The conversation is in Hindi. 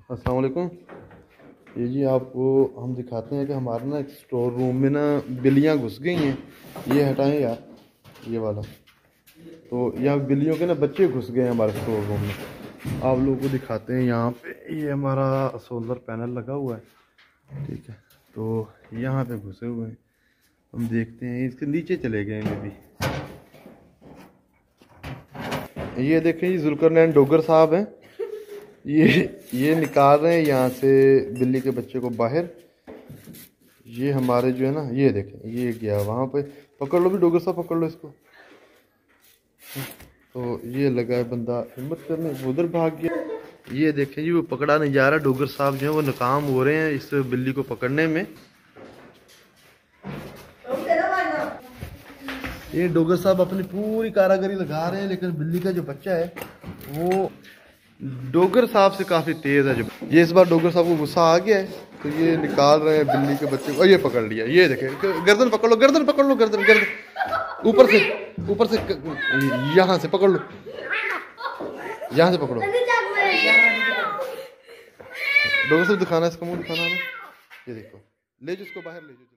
अस्सलाम वालेकुम। ये जी आपको हम दिखाते हैं कि हमारे ना एक स्टोर रूम में ना बिल्लियाँ घुस गई हैं। ये हटाएं यार, ये वाला। तो यहाँ बिल्लियों के ना बच्चे घुस गए हैं हमारे स्टोर रूम में। आप लोगों को दिखाते हैं। यहाँ पे ये हमारा सोलर पैनल लगा हुआ है, ठीक है। तो यहाँ पे घुसे हुए हैं, हम देखते हैं। इसके नीचे चले गए हैं भी। ये देखें, ये जुल्करनैन डोगर साहब हैं। ये निकाल रहे हैं यहाँ से बिल्ली के बच्चे को बाहर। ये हमारे जो है ना, ये देखें, ये गया वहाँ पे। पकड़ लो भी डोगर साहब, पकड़ लो इसको। तो ये लगा है बंदा हिम्मत करने, उधर भाग गया। ये देखें जी, वो पकड़ा नहीं जा रहा। डोगर साहब जो है वो नाकाम हो रहे हैं इस बिल्ली को पकड़ने में। ये डोगर साहब अपनी पूरी कारागरी लगा रहे हैं, लेकिन बिल्ली का जो बच्चा है वो डोगर साहब से काफ़ी तेज़ है। जो ये इस बार डोगर साहब को गुस्सा आ गया है, तो ये निकाल रहे हैं बिल्ली के बच्चे को। ये पकड़ लिया, ये देखें, गर्दन पकड़ लो, गर्दन पकड़ लो, गर्दन गर्दन ऊपर से यहाँ से पकड़ लो, यहाँ से पकड़ो। डोगर साहब दिखाना, इसका मुंह दिखाना है। ये देखो, ले जो इसको बाहर, ले जो।